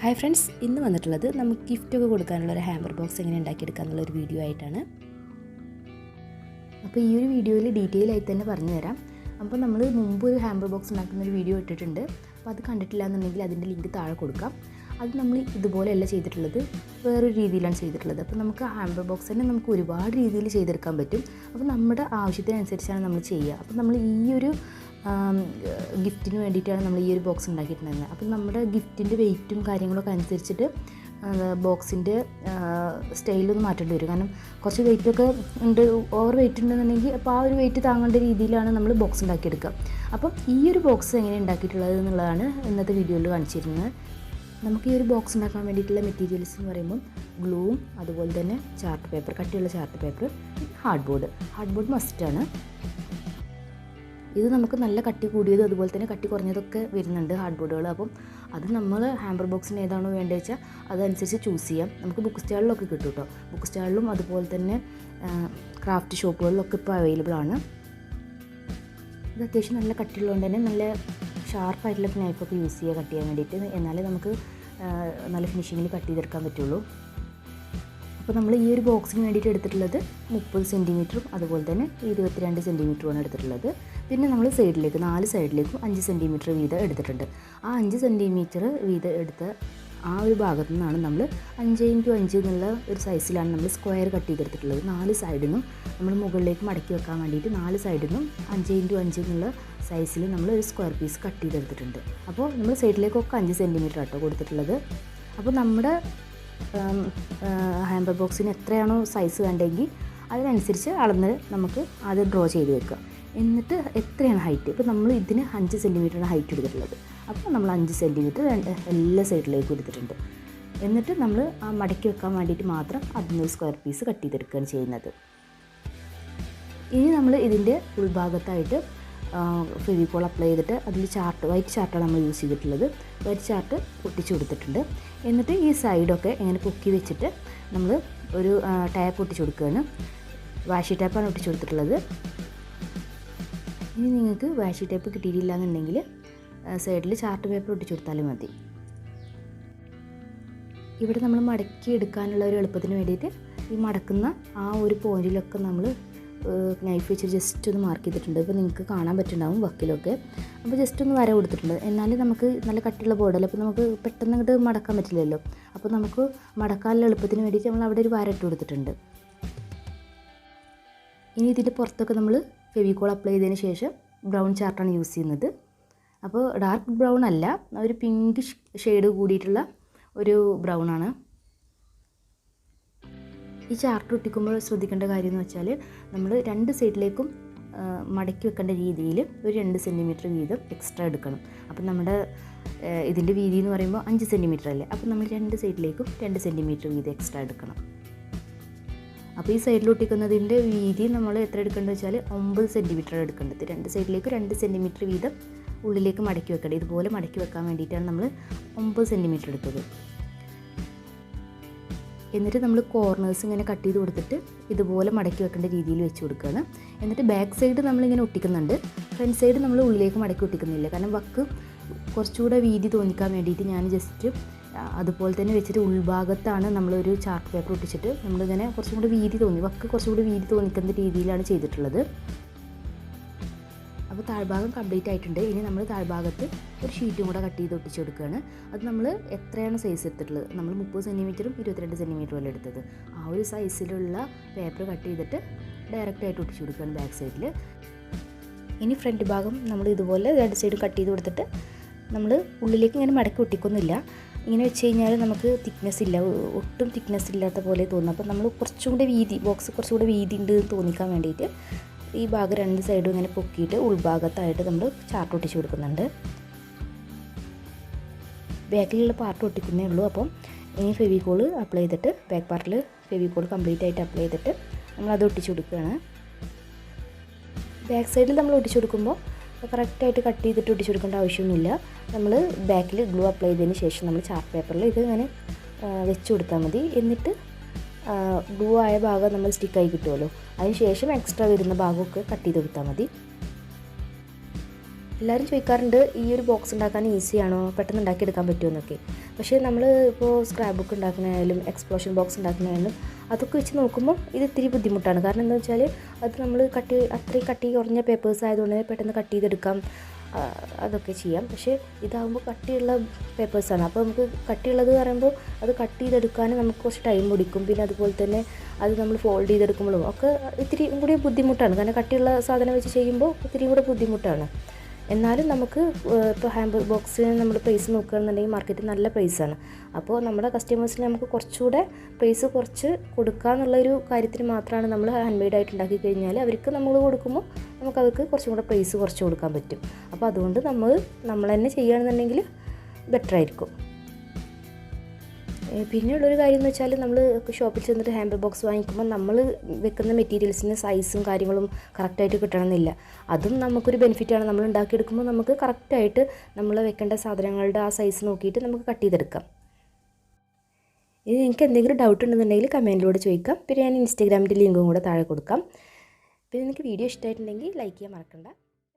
Hi friends, ഇന്ന് വന്നിട്ടുള്ളത് നമുക്ക് ഗിഫ്റ്റൊക്കെ കൊടുക്കാനുള്ള ഒരു ഹാമ്പർ ബോക്സ് എങ്ങനെ ഉണ്ടാക്കിയെടുക്കാനുള്ള ഒരു വീഡിയോ ആയിട്ടാണ്. അപ്പോൾ ഈ ഒരു വീഡിയോയിൽ ഡീറ്റെയിൽ ആയിട്ട് തന്നെ പറഞ്ഞു തരാം. അപ്പോൾ നമ്മൾ മുമ്പ് ഒരു ഹാമ്പർ ബോക്സ് ഉണ്ടാക്കുന്ന ഒരു വീഡിയോ ഇട്ടിട്ടുണ്ട്. അപ്പോൾ അത് കണ്ടിട്ടില്ല എന്നുണ്ടെങ്കിൽ അതിൻ്റെ ലിങ്ക് താഴെ കൊടുക്കാം. അത് നമ്മൾ ഇതുപോലെയല്ല ചെയ്തിട്ടുള്ളത്, വേറൊരു രീതിയിലാണ് ചെയ്തിട്ടുള്ളത്. അപ്പോൾ നമുക്ക് ഹാമ്പർ ബോക്സ് തന്നെ നമുക്ക് ഒരുപാട് രീതിയിൽ ചെയ്തെടുക്കാൻ പറ്റും. അപ്പോൾ നമ്മുടെ ആവശ്യത്തിനനുസരിച്ചാണ് നമ്മൾ ചെയ്യുക. അപ്പോൾ നമ്മൾ ഈ ഒരു ഗിഫ്റ്റിന് വേണ്ടിയിട്ടാണ് നമ്മൾ ഈ ഒരു ബോക്സ് ഉണ്ടാക്കിയിട്ടുണ്ടായിരുന്നത്. അപ്പം നമ്മുടെ ഗിഫ്റ്റിൻ്റെ വെയ്റ്റും കാര്യങ്ങളൊക്കെ അനുസരിച്ചിട്ട് ബോക്സിൻ്റെ സ്റ്റൈലൊന്ന് മാറ്റേണ്ടി വരും. കാരണം കുറച്ച് വെയിറ്റൊക്കെ ഉണ്ട്, ഓവർ വെയിറ്റ് ഉണ്ടെന്നുണ്ടെങ്കിൽ അപ്പോൾ ആ ഒരു വെയിറ്റ് താങ്ങേണ്ട രീതിയിലാണ് നമ്മൾ ബോക്സ് ഉണ്ടാക്കിയെടുക്കുക. അപ്പം ഈ ഒരു ബോക്സ് എങ്ങനെ ഉണ്ടാക്കിയിട്ടുള്ളത് എന്നുള്ളതാണ് ഇന്നത്തെ വീഡിയോയിൽ കാണിച്ചിരുന്നത്. നമുക്ക് ഈ ഒരു ബോക്സ് ഉണ്ടാക്കാൻ വേണ്ടിയിട്ടുള്ള മെറ്റീരിയൽസ് എന്ന് പറയുമ്പം ഗ്ലൂവും അതുപോലെ തന്നെ ചാർട്ട് പേപ്പർ, കട്ടിയുള്ള ചാർട്ട് പേപ്പർ, ഹാർഡ് ബോർഡ് മസ്റ്റാണ്. ഇത് നമുക്ക് നല്ല കട്ടി കൂടിയത് അതുപോലെ തന്നെ കട്ടി കുറഞ്ഞതൊക്കെ വരുന്നുണ്ട് ഹാർഡ് ബോർഡുകൾ. അപ്പം അത് നമ്മൾ ഹാമ്പർ ബോക്സിന് ഏതാണോ വേണ്ടത് വെച്ചാൽ അതനുസരിച്ച് ചൂസ് ചെയ്യാം. നമുക്ക് ബുക്ക് സ്റ്റാളിലൊക്കെ കിട്ടും കേട്ടോ. ബുക്ക് സ്റ്റാളിലും അതുപോലെ തന്നെ ക്രാഫ്റ്റ് ഷോപ്പുകളിലൊക്കെ ഇപ്പോൾ അവൈലബിൾ ആണ്. ഇത് അത്യാവശ്യം നല്ല കട്ടിയുള്ളതുകൊണ്ട് തന്നെ നല്ല ഷാർപ്പായിട്ടുള്ള നൈഫൊക്കെ യൂസ് ചെയ്യുക കട്ട് ചെയ്യാൻ വേണ്ടിയിട്ട്. എന്നാലേ നമുക്ക് നല്ല ഫിനിഷിങ്ങിൽ കട്ട് ചെയ്തെടുക്കാൻ പറ്റുള്ളൂ. അപ്പോൾ നമ്മൾ ഈ ഒരു ബോക്സിന് വേണ്ടിയിട്ട് എടുത്തിട്ടുള്ളത് 30 സെൻറ്റിമീറ്ററും അതുപോലെ തന്നെ 22 സെൻറ്റിമീറ്ററുമാണ് എടുത്തിട്ടുള്ളത്. പിന്നെ നമ്മൾ സൈഡിലേക്ക് 4 സൈഡിലേക്കും 5 സെൻറ്റിമീറ്റർ വീതം എടുത്തിട്ടുണ്ട്. ആ 5 സെൻറ്റിമീറ്റർ വീതം എടുത്ത ആ ഒരു ഭാഗത്തു നിന്നാണ് നമ്മൾ 5x5 എന്നുള്ള ഒരു സൈസിലാണ് നമ്മൾ സ്ക്വയർ കട്ട് ചെയ്തെടുത്തിട്ടുള്ളത്. 4 സൈഡിനും നമ്മൾ മുകളിലേക്ക് മടക്കി വെക്കാൻ വേണ്ടിയിട്ട് 4 സൈഡിനും 5x5 എന്നുള്ള സൈസിൽ നമ്മൾ ഒരു സ്ക്വയർ പീസ് കട്ട് ചെയ്തെടുത്തിട്ടുണ്ട്. അപ്പോൾ നമ്മൾ സൈഡിലേക്കൊക്കെ 5 സെൻറ്റിമീറ്റർ ആട്ടോ കൊടുത്തിട്ടുള്ളത്. അപ്പോൾ നമ്മുടെ ഹാമ്പർ ബോക്സിന് എത്രയാണോ സൈസ് വേണ്ടെങ്കിൽ അതിനനുസരിച്ച് അളന്ന് നമുക്ക് ആദ്യം ഡ്രോ ചെയ്ത് വെക്കുക. എന്നിട്ട് എത്രയാണ് ഹൈറ്റ്, ഇപ്പോൾ നമ്മൾ ഇതിന് 5 സെൻറ്റിമീറ്ററാണ് ഹൈറ്റ് എടുത്തിട്ടുള്ളത്. അപ്പോൾ നമ്മൾ 5 സെൻറ്റിമീറ്റർ എല്ലാ സൈഡിലേക്കും എടുത്തിട്ടുണ്ട്. എന്നിട്ട് നമ്മൾ ആ മടക്കി വെക്കാൻ വേണ്ടിയിട്ട് മാത്രം അതിനൊരു സ്ക്വയർ പീസ് കട്ട് ചെയ്തെടുക്കുകയാണ് ചെയ്യുന്നത്. ഇനി നമ്മൾ ഇതിൻ്റെ ഉൾഭാഗത്തായിട്ട് ഫെവിക്കോൾ അപ്ലൈ ചെയ്തിട്ട് അതിൽ വൈറ്റ് ചാർട്ടാണ് നമ്മൾ യൂസ് ചെയ്തിട്ടുള്ളത്. വൈറ്റ് ചാർട്ട് ഒട്ടിച്ചു കൊടുത്തിട്ടുണ്ട്. എന്നിട്ട് ഈ സൈഡൊക്കെ ഇങ്ങനെ പൊക്കി വെച്ചിട്ട് നമ്മൾ ഒരു ടാപ്പ് ഒട്ടിച്ചു കൊടുക്കുകയാണ്. വാഷി ടാപ്പാണ് ഒട്ടിച്ചു കൊടുത്തിട്ടുള്ളത്. ഇനി നിങ്ങൾക്ക് വാഷി ടേപ്പ് കിട്ടിയിട്ടില്ല എന്നുണ്ടെങ്കിൽ സൈഡിൽ ചാർട്ട് പേപ്പർ ഒട്ടിച്ചു കൊടുത്താലും മതി. ഇവിടെ നമ്മൾ മടക്കി എടുക്കാനുള്ള ഒരു എളുപ്പത്തിന് വേണ്ടിയിട്ട് ഈ മടക്കുന്ന ആ ഒരു പോയിന്റിലൊക്കെ നമ്മൾ നൈഫ് വെച്ച് ജസ്റ്റ് ഒന്ന് മാർക്ക് ചെയ്തിട്ടുണ്ട്. ഇപ്പോൾ നിങ്ങൾക്ക് കാണാൻ പറ്റുന്നുണ്ടാവും വക്കിലൊക്കെ. അപ്പോൾ ജസ്റ്റ് ഒന്ന് വര കൊടുത്തിട്ടുണ്ട്. എന്നാലും നമുക്ക് നല്ല കട്ടിയുള്ള ബോർഡല്ല, അപ്പോൾ നമുക്ക് പെട്ടെന്ന് അങ്ങോട്ട് മടക്കാൻ പറ്റില്ലല്ലോ. അപ്പോൾ നമുക്ക് മടക്കാനുള്ള എളുപ്പത്തിന് വേണ്ടിയിട്ട് നമ്മൾ അവിടെ ഒരു വര ഇട്ട് കൊടുത്തിട്ടുണ്ട്. ഇനി ഇതിൻ്റെ പുറത്തൊക്കെ നമ്മൾ ഫെവിക്കോൾ അപ്ലൈ ചെയ്തതിന് ശേഷം ബ്രൗൺ ചാർട്ടാണ് യൂസ് ചെയ്യുന്നത്. അപ്പോൾ ഡാർക്ക് ബ്രൗൺ അല്ല, ഒരു പിങ്ക് ഷെയ്ഡ് കൂടിയിട്ടുള്ള ഒരു ബ്രൗൺ ആണ്. ഈ ചാർട്ട് ഒട്ടിക്കുമ്പോൾ ശ്രദ്ധിക്കേണ്ട കാര്യം എന്ന് വെച്ചാൽ നമ്മൾ 2 സൈഡിലേക്കും മടക്കി വെക്കേണ്ട രീതിയിൽ ഒരു 2 സെൻറ്റിമീറ്റർ വീതം എക്സ്ട്രാ എടുക്കണം. അപ്പം നമ്മുടെ ഇതിൻ്റെ വീതി എന്ന് പറയുമ്പോൾ 5 സെൻറ്റിമീറ്റർ അല്ലേ, അപ്പം നമ്മൾ 2 സൈഡിലേക്കും 2 സെൻറ്റിമീറ്റർ വീതം എക്സ്ട്രാ എടുക്കണം. അപ്പോൾ ഈ സൈഡിൽ ഒട്ടിക്കുന്നതിൻ്റെ വീതി നമ്മൾ എത്ര എടുക്കേണ്ടത് വെച്ചാൽ 9 സെൻറ്റിമീറ്റർ എടുക്കേണ്ടത്. 2 സൈഡിലേക്ക് 2 സെൻറ്റിമീറ്റർ വീതം ഉള്ളിലേക്ക് മടക്കി വെക്കേണ്ടത്. ഇതുപോലെ മടക്കി വെക്കാൻ വേണ്ടിയിട്ടാണ് നമ്മൾ 9 സെൻറ്റിമീറ്റർ എടുത്തത്. എന്നിട്ട് നമ്മൾ കോർണേഴ്സ് ഇങ്ങനെ കട്ട് ചെയ്ത് കൊടുത്തിട്ട് ഇതുപോലെ മടക്കി വെക്കേണ്ട രീതിയിൽ വെച്ച് കൊടുക്കുകയാണ്. എന്നിട്ട് ബാക്ക് സൈഡ് നമ്മളിങ്ങനെ ഒട്ടിക്കുന്നുണ്ട്. ഫ്രണ്ട് സൈഡ് നമ്മൾ ഉള്ളിലേക്ക് മടക്കി ഒട്ടിക്കുന്നില്ല. കാരണം വക്ക് കുറച്ചുകൂടെ വീതി തോന്നിക്കാൻ വേണ്ടിയിട്ട് ഞാൻ ജസ്റ്റ് അതുപോലെ തന്നെ വെച്ചിട്ട് ഉൾഭാഗത്താണ് നമ്മളൊരു ചാർട്ട് പേപ്പർ ഒട്ടിച്ചിട്ട് നമ്മളിങ്ങനെ കുറച്ചും കൂടി വീതി വക്ക് കുറച്ചും കൂടി വീതി തോന്നിക്കുന്ന രീതിയിലാണ് ചെയ്തിട്ടുള്ളത്. അപ്പോൾ താഴ്ഭാഗം കംപ്ലീറ്റ് ആയിട്ടുണ്ട്. ഇനി നമ്മൾ താഴ്ഭാഗത്ത് ഒരു ഷീറ്റും കൂടെ കട്ട് ചെയ്ത് ഒട്ടിച്ച് കൊടുക്കുകയാണ്. അത് നമ്മൾ എത്രയാണ് സൈസ് എടുത്തിട്ടുള്ളത്, നമ്മൾ 30 സെൻറ്റിമീറ്ററും 22 സെൻറ്റിമീറ്ററും അല്ല എടുത്തത്. ആ ഒരു സൈസിലുള്ള പേപ്പർ കട്ട് ചെയ്തിട്ട് ഡയറക്റ്റായിട്ട് ഒട്ടിച്ച് കൊടുക്കുകയാണ് ബാക്ക് സൈഡിൽ. ഇനി ഫ്രണ്ട് ഭാഗം നമ്മൾ ഇതുപോലെ 2 സൈഡ് കട്ട് ചെയ്ത് കൊടുത്തിട്ട് നമ്മൾ ഉള്ളിലേക്ക് ഇങ്ങനെ മടക്കി ഒട്ടിക്കൊന്നുമില്ല. ഇങ്ങനെ വെച്ച് കഴിഞ്ഞാൽ നമുക്ക് തിക്നെസ് ഇല്ല, ഒട്ടും തിക്നെസ് ഇല്ലാത്ത പോലെ തോന്നും. അപ്പോൾ നമ്മൾ കുറച്ചും കൂടെ ബോക്സ് കുറച്ചും കൂടെ വീതി ഉണ്ട് തോന്നിക്കാൻ വേണ്ടിയിട്ട് ഈ ഭാഗം 2 സൈഡും ഇങ്ങനെ പൊക്കിയിട്ട് ഉൾഭാഗത്തായിട്ട് നമ്മൾ ചാർട്ട് ഒട്ടിച്ച് കൊടുക്കുന്നുണ്ട്. ബാക്കിലുള്ള പാർട്ട് ഒട്ടിക്കുന്നേ ഉള്ളൂ. അപ്പം ഇനി ഫെവിക്കോൾ അപ്ലൈ ചെയ്തിട്ട് ബാക്ക് പാർട്ടിൽ ഫെവിക്കോൾ കംപ്ലീറ്റ് ആയിട്ട് അപ്ലൈ ചെയ്തിട്ട് നമ്മളത് ഒട്ടിച്ച് കൊടുക്കുകയാണ്. ബാക്ക് സൈഡിൽ നമ്മൾ ഒട്ടിച്ച് കൊടുക്കുമ്പോൾ കറക്റ്റായിട്ട് കട്ട് ചെയ്തിട്ട് ഒട്ടിച്ച് കൊടുക്കേണ്ട ആവശ്യമൊന്നുമില്ല. നമ്മൾ ബാക്കിൽ ഗ്ലൂ അപ്ലൈ ചെയ്തതിന് ശേഷം നമ്മൾ ചാർട്ട് പേപ്പറിൽ ഇത് ഇങ്ങനെ വെച്ച് കൊടുത്താൽ മതി. എന്നിട്ട് ഗ്ലൂ ആയ ഭാഗം നമ്മൾ സ്റ്റിക്കായി കിട്ടുമല്ലോ, അതിന് ശേഷം എക്സ്ട്രാ വരുന്ന ഭാഗമൊക്കെ കട്ട് ചെയ്ത് കൊടുത്താൽ മതി. എല്ലാവരും ചോദിക്കാറുണ്ട് ഈ ഒരു ബോക്സ് ഉണ്ടാക്കാൻ ഈസിയാണോ, പെട്ടെന്ന് ഉണ്ടാക്കിയെടുക്കാൻ പറ്റുമോ എന്നൊക്കെ. പക്ഷേ നമ്മൾ ഇപ്പോൾ സ്ക്രാപ്പ് ബുക്ക് ഉണ്ടാക്കുന്നതായാലും എക്സ്പ്ലോഷൻ ബോക്സ് ഉണ്ടാക്കുന്നതായാലും അതൊക്കെ വെച്ച് നോക്കുമ്പോൾ ഇത് ഇത്തിരി ബുദ്ധിമുട്ടാണ്. കാരണം എന്താ വെച്ചാൽ അത് നമ്മൾ അത്രയും കട്ടി കുറഞ്ഞ പേപ്പേഴ്സ് ആയതുകൊണ്ട് പെട്ടെന്ന് കട്ട് ചെയ്തെടുക്കാം, അതൊക്കെ ചെയ്യാം. പക്ഷേ ഇതാകുമ്പോൾ കട്ടിയുള്ള പേപ്പേഴ്സാണ്. അപ്പോൾ നമുക്ക് കട്ടിയുള്ളത് പറയുമ്പോൾ അത് കട്ട് ചെയ്തെടുക്കാൻ നമുക്ക് കുറച്ച് ടൈം പിടിക്കും. പിന്നെ അതുപോലെ തന്നെ അത് നമ്മൾ ഫോൾഡ് ചെയ്തെടുക്കുമ്പോഴും ഒക്കെ ഇത്തിരി കൂടി ബുദ്ധിമുട്ടാണ്. കാരണം കട്ടിയുള്ള സാധനം വെച്ച് ചെയ്യുമ്പോൾ ഇത്തിരി കൂടെ ബുദ്ധിമുട്ടാണ്. എന്നാലും നമുക്ക് ഇപ്പോൾ ഹാമ്പർ ബോക്സിന് നമ്മൾ പ്രൈസ് നോക്കുകയാണെന്നുണ്ടെങ്കിൽ മാർക്കറ്റിൽ നല്ല പ്രൈസാണ്. അപ്പോൾ നമ്മുടെ കസ്റ്റമേഴ്സിന് നമുക്ക് കുറച്ചുകൂടെ പ്രൈസ് കുറച്ച് കൊടുക്കുക എന്നുള്ളൊരു കാര്യത്തിന് മാത്രമാണ് നമ്മൾ ഹാൻഡ് മെയ്ഡായിട്ട് ഉണ്ടാക്കി കഴിഞ്ഞാൽ അവർക്ക് നമ്മൾ കൊടുക്കുമ്പോൾ നമുക്ക് അവർക്ക് കുറച്ചും കൂടെ പ്രൈസ് കുറച്ച് കൊടുക്കാൻ പറ്റും. അപ്പോൾ അതുകൊണ്ട് നമ്മൾ തന്നെ ചെയ്യുകയാണെന്നുണ്ടെങ്കിൽ ബെറ്റർ ആയിരിക്കും. പിന്നെയുള്ളൊരു കാര്യം എന്ന് വെച്ചാൽ നമ്മൾ ഷോപ്പിൽ ചെന്നിട്ട് ഹാമ്പർ ബോക്സ് വാങ്ങിക്കുമ്പോൾ നമ്മൾ വെക്കുന്ന മെറ്റീരിയൽസിന് സൈസും കാര്യങ്ങളും കറക്റ്റായിട്ട് കിട്ടണമെന്നില്ല. അതും നമുക്കൊരു ബെനിഫിറ്റാണ്. നമ്മൾ ഉണ്ടാക്കിയെടുക്കുമ്പോൾ നമുക്ക് കറക്റ്റായിട്ട് നമ്മൾ വെക്കേണ്ട സാധനങ്ങളുടെ ആ സൈസ് നോക്കിയിട്ട് നമുക്ക് കട്ട് ചെയ്തെടുക്കാം. ഇനി എനിക്ക് എന്തെങ്കിലും ഡൗട്ട് ഉണ്ടെന്നുണ്ടെങ്കിൽ കമൻറ്റിലൂടെ ചോദിക്കാം. പിന്നെ ഞാൻ ഇൻസ്റ്റാഗ്രാമിൻ്റെ ലിങ്കും കൂടെ താഴെ കൊടുക്കാം. പിന്നെ നിങ്ങൾക്ക് വീഡിയോ ഇഷ്ടമായിട്ടുണ്ടെങ്കിൽ ലൈക്ക് ചെയ്യാൻ മറക്കണ്ട.